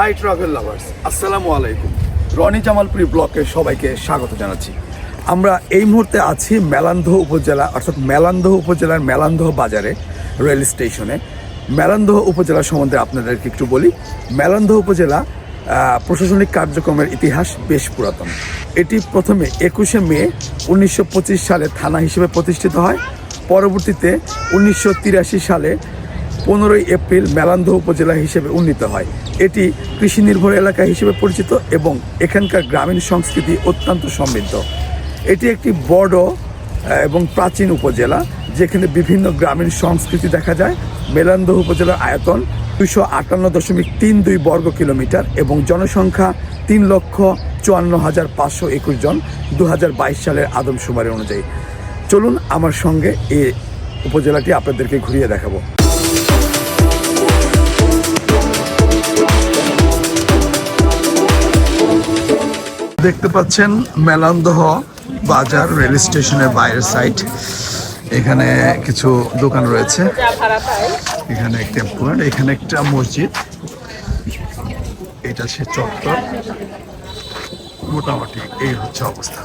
High travel lovers, আসসালামু আলাইকুম। রনি জামালপুরি ব্লকে সবাইকে স্বাগত জানাচ্ছি। আমরা এই মুহূর্তে আছি মেলান্দহ উপজেলা, অর্থাৎ মেলান্দহ উপজেলার মেলান্দহ বাজারে রেল স্টেশনে। মেলান্দহ উপজেলা সম্বন্ধে আপনাদেরকে একটু বলি। মেলান্দহ উপজেলা প্রশাসনিক কার্যক্রমের ইতিহাস বেশ পুরাতন। এটি প্রথমে 21শে মে 1925 সালে থানা হিসেবে প্রতিষ্ঠিত হয়। পরবর্তীতে 1983 সালে 15ই এপ্রিল মেলান্দহ উপজেলা হিসেবে উন্নীত হয়। এটি কৃষি নির্ভর এলাকা হিসেবে পরিচিত এবং এখানকার গ্রামীণ সংস্কৃতি অত্যন্ত সমৃদ্ধ। এটি একটি বড় এবং প্রাচীন উপজেলা, যেখানে বিভিন্ন গ্রামীণ সংস্কৃতি দেখা যায়। মেলান্দহ উপজেলার আয়তন 258.32 বর্গ কিলোমিটার এবং জনসংখ্যা 3,54,521 জন 2022 সালের আদমশুমারি অনুযায়ী। চলুন আমার সঙ্গে এই উপজেলাটি আপনাদেরকে ঘুরিয়ে দেখাবো। দেখতে পাচ্ছেন মেলান্দহ বাজার রেল স্টেশনের বাইরের সাইড। এখানে কিছু দোকান রয়েছে, এখানে একটা টেম্পোরারি, এখানে একটা মসজিদ, এটা সে চত্বর। মোটামুটি এই হচ্ছে অবস্থা।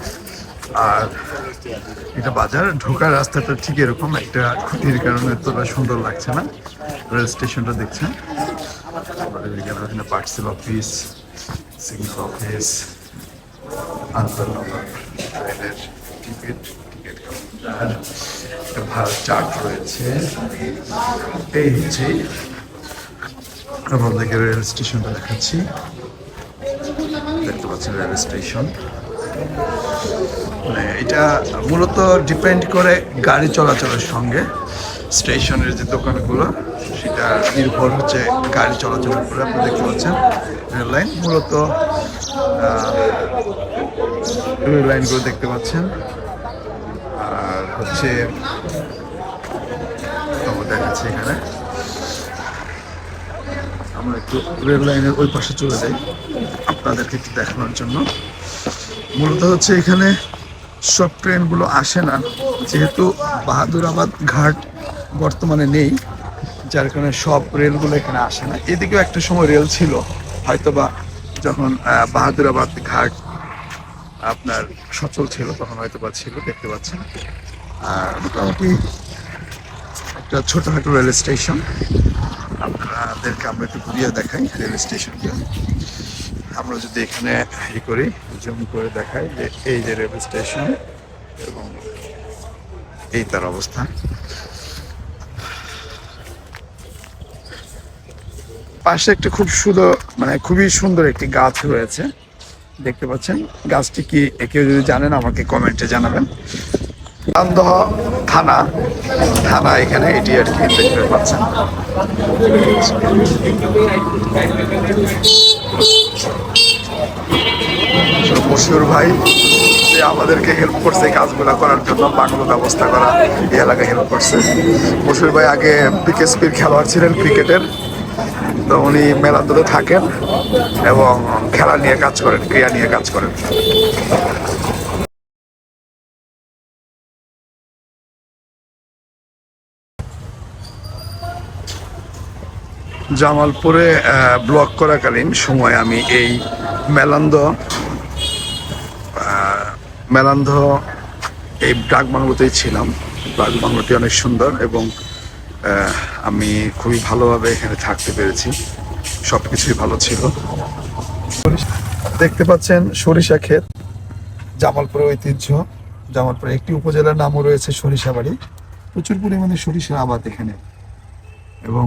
আর এটা বাজার ঢোকার রাস্তাটা ঠিক এরকম, একটা খুঁটির কারণে তোরা সুন্দর লাগছে না। রেল স্টেশনটা দেখছেন, এখানে পার্সেল অফিস, সিগন্যাল অফিস, আন্তর্জাতিক ট্রেনের টিকিট কাউন্টার, ভাড়া চার্ট রয়েছে। এই হচ্ছে আপনাদেরকে রেল স্টেশনটা দেখাচ্ছি। দেখতে পাচ্ছেন রেল স্টেশন। মানে এটা মূলত ডিপেন্ড করে গাড়ি চলাচলের সঙ্গে। স্টেশনের যে দোকানগুলো সেটা নির্ভর হচ্ছে গাড়ি চলাচলের উপরে। আপনি দেখতে পাচ্ছেন রেল লাইন, মূলত রেল লাইনগুলো দেখতে পাচ্ছেন। আর হচ্ছে দেখাচ্ছি এখানে, আমরা একটু রেল লাইনের ওই পাশে চলে যাই আপনাদেরকে একটু দেখানোর জন্য। মূলত হচ্ছে এখানে সব ট্রেনগুলো আসে না, যেহেতু বাহাদুরাবাদ ঘাট বর্তমানে নেই, যার কারণে সব রেলগুলো এখানে আসে না। এদিকেও একটা সময় রেল ছিল, হয়তোবা যখন বাহাদুরাবাদ ঘাট আপনার সচল ছিল তখন হয়তোবা ছিল, দেখতে পাচ্ছেন। আর মোটামুটি একটা ছোটখাটো রেল স্টেশন। আপনাদেরকে আমরা একটু ঘুরিয়ে দেখাই রেল স্টেশনকে। আমরা যদি এখানে করি, জুম করে দেখাই যে এই যে রেল স্টেশন এবং এই তার অবস্থান। পাশে একটা খুব সুন্দর, মানে খুবই সুন্দর একটি গাছ রয়েছে, দেখতে পাচ্ছেন। গাছটি কি কেউ যদি জানেন আমাকে কমেন্টে জানাবেন। মেলান্দহ থানা এখানে, এটি আর কি দেখতে পাচ্ছেন। মশিউর ভাই যে আমাদেরকে হেল্প করছে কাজগুলা করার জন্য, বাংলো ব্যবস্থা করা, এই এলাকায় হেল্প করছে। মশিউর ভাই আগে বিকেএসপির খেলোয়াড় ছিলেন ক্রিকেটের, তো উনি মেলান্দহে থাকেন এবং খেলা নিয়ে কাজ করেন, ক্রীড়া নিয়ে কাজ করেন। জামালপুরে ব্লক করাকালীন সময় আমি এই মেলান্দহ এই ডাক বাংলোতেই ছিলাম। ডাক বাংলোটি অনেক সুন্দর এবং আমি খুবই ভালোভাবে এখানে থাকতে পেরেছি, সব কিছুই ভালো ছিল। দেখতে পাচ্ছেন সরিষা ক্ষেত, জামালপুরের ঐতিহ্য। জামালপুরে একটি উপজেলার নামও রয়েছে সরিষাবাড়ি। প্রচুর পরিমাণে সরিষার আবাদ এখানে। এবং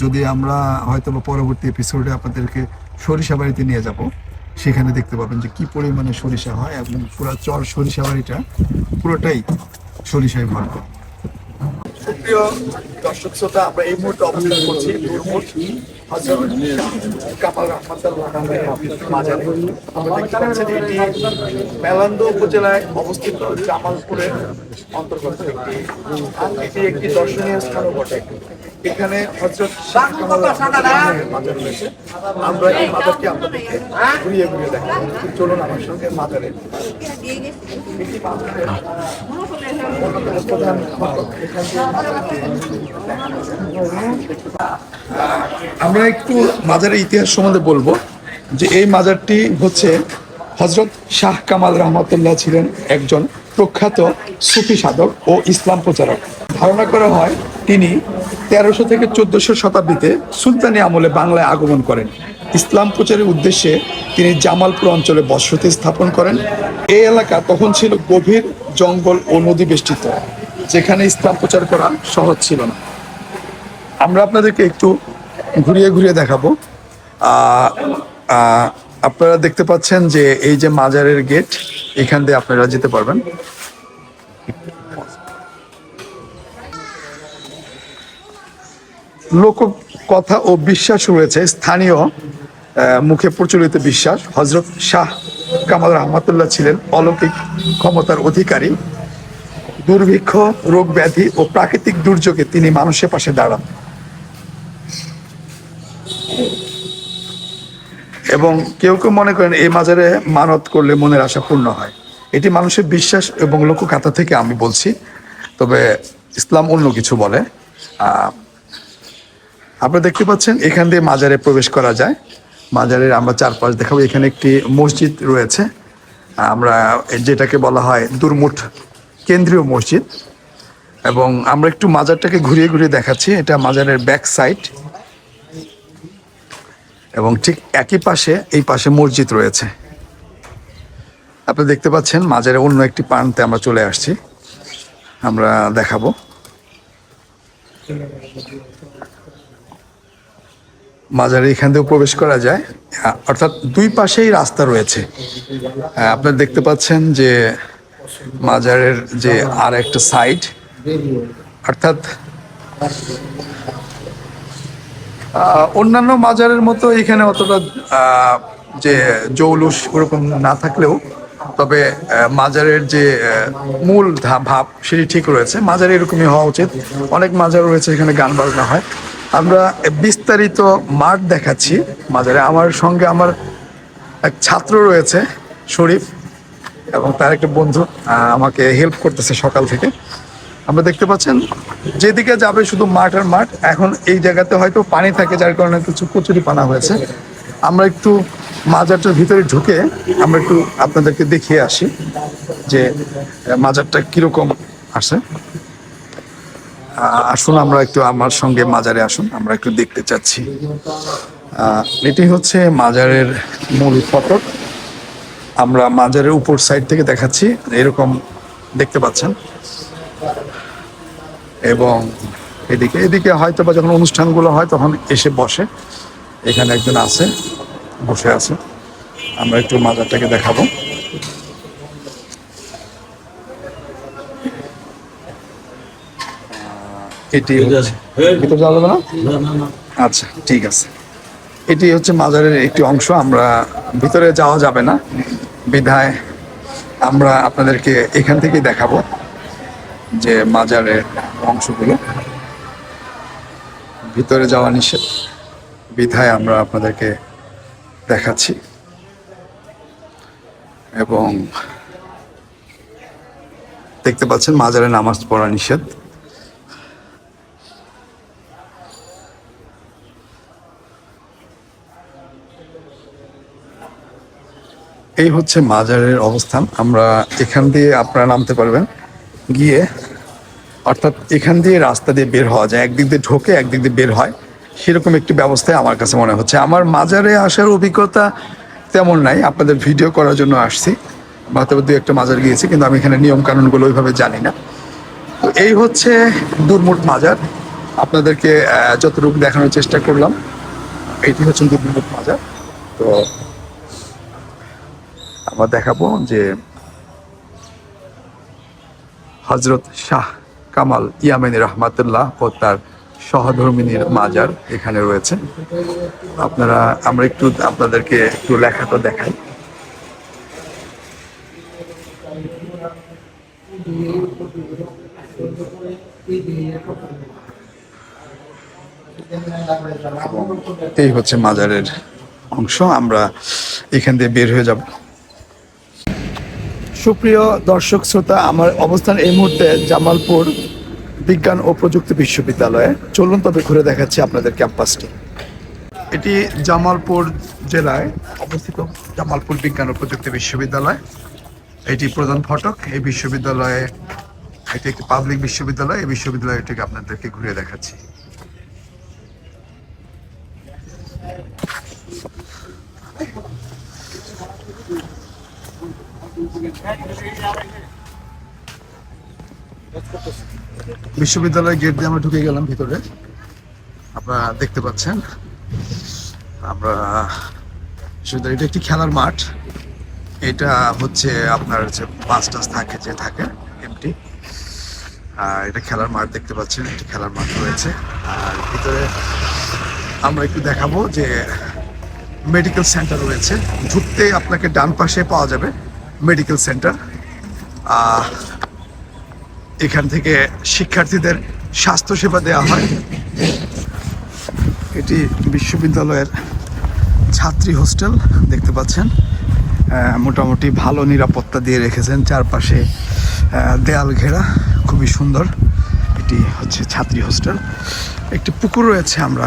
যদি আমরা হয়তো পরবর্তী এপিসোডে আপনাদেরকে সরিষাবাড়িতে নিয়ে যাব, সেখানে দেখতে পাবেন যে কি পরিমাণে সরিষা হয় এবং পুরো চর সরিষাবাড়িটা পুরোটাই সরিষায় ভরপুর। সুপ্রিয় দর্শক শ্রোতা, আমরা এই মুহূর্তে অবস্থান করছি মেলান্দহ উপজেলায় অবস্থিত জামালপুরের অন্তর্গত একটি দর্শনীয় স্থানও বটে। এখানে হযরত শাহ কামাল রহমাতুল্লাহের মাজার রয়েছে। আমরা এই মাজারটি আপনাদেরকে ঘুরিয়ে ঘুরিয়ে দেখাবো। চলুন আমার সঙ্গে মাজারে। এটি মাজারের অন্যতম প্রধান ফটক। এখান থেকে আমরা একটু মাজারের ইতিহাস সম্বন্ধে বলবো যে এই মাজারটি হচ্ছে হযরত শাহ কামাল রহমাতুল্লাহ ছিলেন একজন প্রখ্যাত সুফি সাধক ও ইসলাম প্রচারক। ধারণা করা হয় তিনি 1300 থেকে 1400 শতাব্দীতে সুলতানি আমলে বাংলায় আগমন করেন। ইসলাম প্রচারের উদ্দেশ্যে তিনি জামালপুর অঞ্চলে বসতি স্থাপন করেন। এই এলাকা তখন ছিল গভীর জঙ্গল ও নদী বেষ্টিত, যেখানে ইসলাম প্রচার করা সহজ ছিল না। আমরা আপনাদেরকে একটু ঘুরিয়ে ঘুরিয়ে দেখাবো। আপনারা দেখতে পাচ্ছেন যে এই যে মাজারের গেট, এখান দিয়ে আপনারা যেতে পারবেন। লোককথা ও বিশ্বাস রয়েছে, স্থানীয় মুখে প্রচলিত বিশ্বাস, হযরত শাহ কামাল রহমাতুল্লাহ ছিলেন অলৌকিক ক্ষমতার অধিকারী। দুর্ভিক্ষ, রোগ ব্যাধি ও প্রাকৃতিক দুর্যোগে তিনি মানুষের পাশে দাঁড়ান এবং কেউ কেউ মনে করেন এই মাজারে মানত করলে মনের আশা পূর্ণ হয়। এটি মানুষের বিশ্বাস এবং লোকগাথা থেকে আমি বলছি, তবে ইসলাম অন্য কিছু বলে। আপনারা দেখতে পাচ্ছেন এখান দিয়ে মাজারে প্রবেশ করা যায়। মাজারের আমরা চারপাশ দেখাবো। এখানে একটি মসজিদ রয়েছে, আমরা যেটাকে বলা হয় দুরমুঠ কেন্দ্রীয় মসজিদ। এবং আমরা একটু মাজারটাকে ঘুরিয়ে ঘুরিয়ে দেখাচ্ছি। এটা মাজারের ব্যাক সাইড এবং ঠিক একই পাশে এই পাশে মসজিদ রয়েছে। আপনি দেখতে পাচ্ছেন মাজারের অন্য একটি প্রান্তে আমরা চলে আসছি, আমরা দেখাবো। মাজারে এখান দিয়েও প্রবেশ করা যায়, অর্থাৎ দুই পাশেই রাস্তা রয়েছে। আপনারা দেখতে পাচ্ছেন যে মাজারের যে আর একটা সাইড, অর্থাৎ অন্যান্য মাজারের মতো এখানে অতটা যে জৌলুস ওরকম না থাকলেও, তবে মাজারের যে মূল ভাব সেটি ঠিক রয়েছে। মাজারে এরকমই হওয়া উচিত। অনেক মাজার রয়েছে এখানে গান বাজনা হয়। আমরা বিস্তারিত মাঠ দেখাচ্ছি মাজারে। আমার সঙ্গে আমার এক ছাত্র রয়েছে শরীফ, এবং তার একটা বন্ধু আমাকে হেল্প করতেছে সকাল থেকে। আমরা দেখতে পাচ্ছেন যেদিকে যাবে শুধু মাঠ আর মাঠ। এখন এই জায়গাতে হয়তো পানি থাকে, যার কারণে কিছু কচুরি পানা হয়েছে। আমরা একটু মাজারটার ভিতরে ঢুকে আমরা একটু আপনাদেরকে দেখিয়ে আসি যে মাজারটা কিরকম আছে। আসুন আমরা একটু আমার সঙ্গে মাজারে আসুন, আমরা একটু দেখতে চাচ্ছি। এটি হচ্ছে মাজারের মূল ফটক। আমরা মাজারের উপর সাইড থেকে দেখাচ্ছি, এরকম দেখতে পাচ্ছেন। এবং এদিকে হয়তো বা যখন অনুষ্ঠানগুলো হয় তখন এসে বসে। এখানে একজন আছে, বসে আছে। আমরা একটু মাজারটাকে দেখাবো। এটি ভিতরে যাওয়া যাবে না? আচ্ছা, ঠিক আছে। এটি হচ্ছে মাজারের একটি অংশ। আমরা ভিতরে যাওয়া যাবে না বিধায় আমরা আপনাদেরকে এখান থেকেই দেখাবো যে মাজারের অংশগুলো। ভিতরে যাওয়া নিষেধ বিধায় আমরা আপনাদেরকে দেখাচ্ছি। এবং দেখতে পাচ্ছেন মাজারে নামাজ পড়া নিষেধ। এই হচ্ছে মাজারের অবস্থান। আমরা এখান দিয়ে আপনারা নামতে পারবেন গিয়ে, অর্থাৎ এখান দিয়ে রাস্তা দিয়ে বের হওয়া যায়, একদিক দিয়ে ঢোকে একদিক দিয়ে বের হয়, সেরকম একটি ব্যবস্থায় আমার কাছে মনে হচ্ছে। আমার মাজারে আসার অভিজ্ঞতা তেমন নাই, আপনাদের ভিডিও করার জন্য আসছি, হয়তো দু একটা মাজার গিয়েছি, কিন্তু আমি এখানে নিয়ম কানুনগুলো ওইভাবে জানি না। তো এই হচ্ছে দুরমুঠ মাজার। আপনাদেরকে যতটুকু দেখানোর চেষ্টা করলাম। এটি হচ্ছে দুরমুঠ মাজার। তো আমরা দেখাবো যে হযরত শাহ কামাল ইয়ামানী রহমাতুল্লাহ ও তার সহধর্মিনীর মাজার এখানে রয়েছে। আমরা একটু আপনাদেরকে একটু লেখাটা দেখাই। এই হচ্ছে মাজারের অংশ। আমরা এখান দিয়ে বের হয়ে যাব। সুপ্রিয় দর্শক শ্রোতা, আমার অবস্থান এই মুহূর্তে জামালপুর বিজ্ঞান ও প্রযুক্তি বিশ্ববিদ্যালয়ে। চলুন তবে ঘুরে দেখাচ্ছি আপনাদের ক্যাম্পাসটি। এটি জামালপুর জেলায় অবস্থিত জামালপুর বিজ্ঞান ও প্রযুক্তি বিশ্ববিদ্যালয়। এটি প্রধান ফটক। এই বিশ্ববিদ্যালয়ে, এটি একটি পাবলিক বিশ্ববিদ্যালয়। এই বিশ্ববিদ্যালয়টিকে আপনাদেরকে ঘুরে দেখাচ্ছি। বিশ্ববিদ্যালয়ের গেট দিয়ে আমরা ঢুকে গেলাম ভিতরে। আপনারা দেখতে পাচ্ছেন আমরা এটা একটি খেলার মাঠ। এটা হচ্ছে আপনার যে বাস টাস থাকে এমটি। এটা খেলার মাঠ দেখতে পাচ্ছেন, একটি খেলার মাঠ রয়েছে। আর ভিতরে আমরা একটু দেখাবো যে মেডিকেল সেন্টার রয়েছে। ঢুকতেই আপনাকে ডান পাশে পাওয়া যাবে মেডিকেল সেন্টার। এখান থেকে শিক্ষার্থীদের স্বাস্থ্যসেবা দেওয়া হয়। এটি বিশ্ববিদ্যালয়ের ছাত্রী হোস্টেল দেখতে পাচ্ছেন। মোটামুটি ভালো নিরাপত্তা দিয়ে রেখেছেন, চারপাশে দেয়াল ঘেরা, খুবই সুন্দর। এটি হচ্ছে ছাত্রী হোস্টেল। একটি পুকুর রয়েছে, আমরা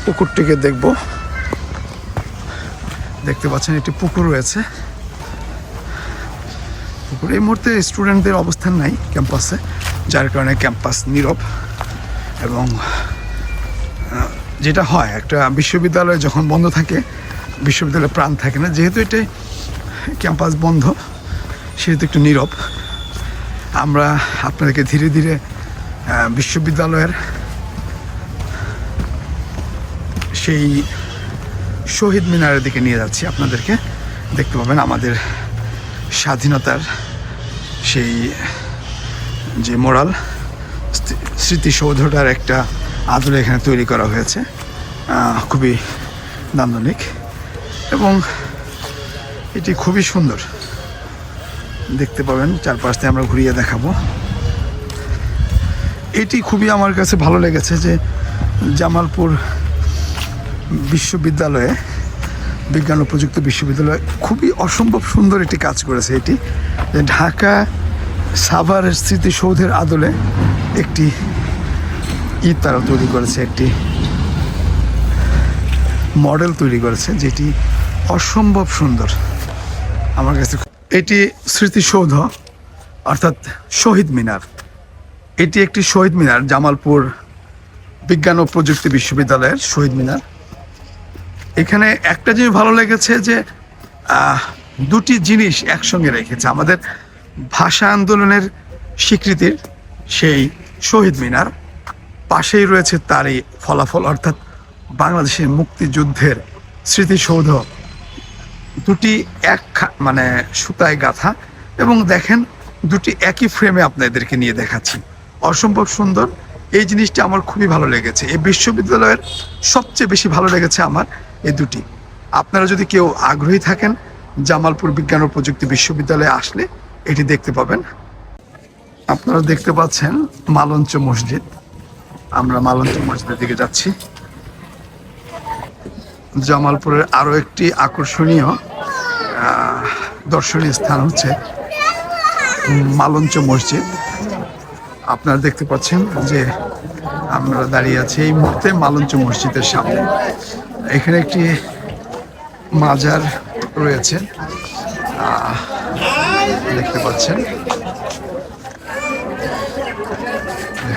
পুকুরটিকে দেখব। দেখতে পাচ্ছেন একটি পুকুর রয়েছে। পুকুর, এই মুহূর্তে স্টুডেন্টদের অবস্থান নাই ক্যাম্পাসে, যার কারণে ক্যাম্পাস নীরব। এবং যেটা হয় একটা বিশ্ববিদ্যালয় যখন বন্ধ থাকে, বিশ্ববিদ্যালয়ে প্রাণ থাকে না। যেহেতু এটা ক্যাম্পাস বন্ধ, সেহেতু একটু নীরব। আমরা আপনাদেরকে ধীরে ধীরে বিশ্ববিদ্যালয়ের সেই শহীদ মিনারের দিকে নিয়ে যাচ্ছি। আপনাদেরকে দেখতে পাবেন আমাদের স্বাধীনতার সেই যে মোরাল স্মৃতিসৌধটার একটা আদলে এখানে তৈরি করা হয়েছে। খুবই নান্দনিক এবং এটি খুবই সুন্দর। দেখতে পাবেন, চারপাশ দিয়ে আমরা ঘুরিয়ে দেখাবো। এটি খুবই আমার কাছে ভালো লেগেছে যে জামালপুর বিশ্ববিদ্যালয়ে, বিজ্ঞান ও প্রযুক্তি বিশ্ববিদ্যালয় খুবই অসম্ভব সুন্দর একটি কাজ করেছে। এটি যে ঢাকা সাভারের স্মৃতিসৌধের আদলে একটি তারা তৈরি করেছে, একটি মডেল তৈরি করেছে, যেটি অসম্ভব সুন্দর আমার কাছে। এটি স্মৃতিসৌধ অর্থাৎ শহীদ মিনার। এটি একটি শহীদ মিনার, জামালপুর বিজ্ঞান ও প্রযুক্তি বিশ্ববিদ্যালয়ের শহীদ মিনার। এখানে একটা জিনিস ভালো লেগেছে যে দুটি জিনিস একসঙ্গে রেখেছে। আমাদের ভাষা আন্দোলনের স্বীকৃতির সেই শহীদ মিনার, পাশেই রয়েছে তারই ফলাফল অর্থাৎ বাংলাদেশের মুক্তিযুদ্ধের স্মৃতিসৌধ। দুটি মানে সুতায় গাঁথা। এবং দেখেন, দুটি একই ফ্রেমে আপনাদেরকে নিয়ে দেখাচ্ছি। অসম্ভব সুন্দর। এই জিনিসটা আমার খুবই ভালো লেগেছে। এই বিশ্ববিদ্যালয়ের সবচেয়ে বেশি ভালো লেগেছে আমার এই দুটি। আপনারা যদি কেউ আগ্রহী থাকেন, জামালপুর বিজ্ঞান ও প্রযুক্তি বিশ্ববিদ্যালয়ে আসলে এটি দেখতে পাবেন। আপনারা দেখতে পাচ্ছেন মালঞ্চ মসজিদ। আমরা মালঞ্চ মসজিদের দিকে যাচ্ছি। জামালপুরের আরো একটি আকর্ষণীয় দর্শনীয় স্থান হচ্ছে মালঞ্চ মসজিদ। আপনারা দেখতে পাচ্ছেন যে আমরা দাঁড়িয়ে আছি এই মুহূর্তে মালঞ্চ মসজিদের সামনে। এখানে একটি মাজার রয়েছে, দেখতে পাচ্ছেন।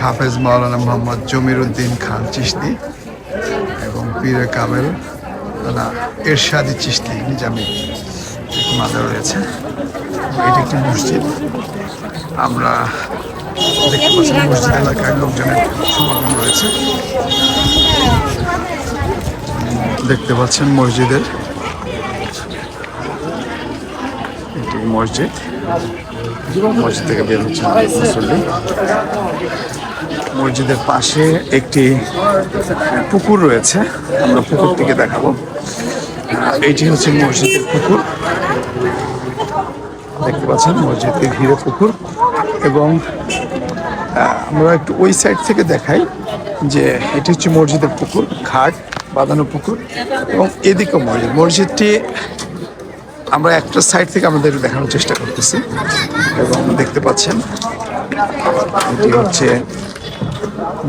হাফেজ মাওলানা মোহাম্মদ জমির উদ্দিন খান চিশতি এবং পীরে কামেল এরশাদি চিশতি নিজামী মাজার রয়েছে। এটি একটি মসজিদ। আমরা দেখতে পাচ্ছি মসজিদ এলাকায় লোকজনের সমাগম রয়েছে। দেখতে পাচ্ছেন মসজিদের এটি মসজিদ। মসজিদ থেকে বের হচ্ছে মুসল্লি। মসজিদের পাশে একটি পুকুর রয়েছে, আমরা পুকুরটিকে দেখাবো। এটি হচ্ছে মসজিদের পুকুর। দেখতে পাচ্ছেন মসজিদকে ঘিরে পুকুর। এবং আমরা একটু ওই সাইড থেকে দেখাই যে এটি হচ্ছে মসজিদের পুকুর, ঘাট বাঁধানো পুকুর, এবং এদিকেও মসজিদটি আমরা একটা সাইড থেকে আমাদের দেখানোর চেষ্টা করতেছি। এবং দেখতে পাচ্ছেন এটি হচ্ছে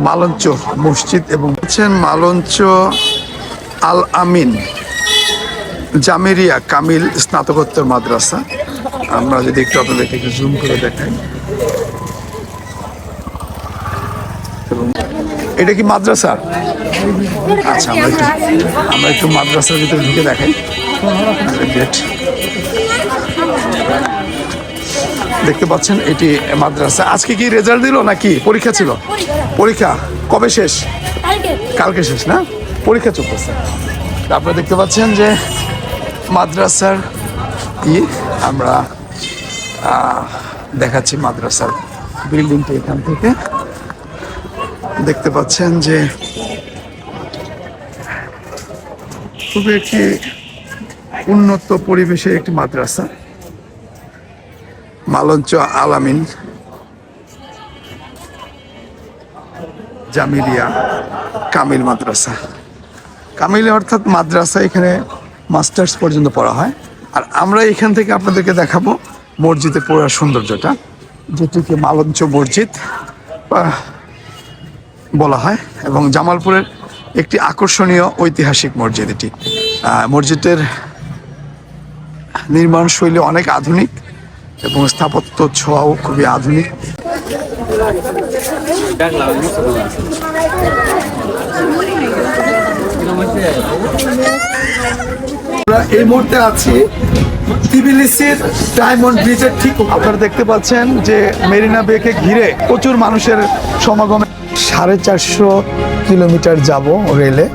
মালঞ্চ মসজিদ এবং হচ্ছেন মালঞ্চ আল আমিন জামিরিয়া কামিল স্নাতকোত্তর মাদ্রাসা। আমরা যদি একটু আপনাদেরকে একটু জুম করে দেখাই, এবং এটা কি মাদ্রাসা? আচ্ছা, আমরা একটু মাদ্রাসার ভিতরে ঢুকে দেখাই। গেট দেখতে পাচ্ছেন, এটি মাদ্রাসা। আজকে কি রেজাল্ট দিল নাকি পরীক্ষা ছিল? পরীক্ষা কবে শেষ? কালকে শেষ না? পরীক্ষা চলতেছে। আপনারা দেখতে পাচ্ছেন যে মাদ্রাসার আমরা দেখাচ্ছি মাদ্রাসার বিল্ডিংটা এখান থেকে। দেখতে পাচ্ছেন যে খুবই একটি উন্নত পরিবেশে একটি মাদ্রাসা, মালঞ্চ আল আমিন জামিলিয়া কামিল মাদ্রাসা। কামিল অর্থাৎ মাদ্রাসা, এখানে মাস্টার্স পর্যন্ত পড়া হয়। আর আমরা এখান থেকে আপনাদেরকে দেখাবো মসজিদের পুরো সৌন্দর্যটা, যেটিকে মালঞ্চ মসজিদ বলা হয়, এবং জামালপুরের একটি আকর্ষণীয় ঐতিহাসিক মসজিদ এটি। মসজিদের নির্মাণ শৈলী অনেক আধুনিক এবং স্থাপত্য ছোঁয়াও খুবই আধুনিক। আমরা এই মুহূর্তে আছি তিবিলিসির ডায়মন্ড ব্রিজের ঠিক। আপনারা দেখতে পাচ্ছেন যে মেরিনা বেকে ঘিরে প্রচুর মানুষের সমাগমে 450 কিলোমিটার যাব রেলে।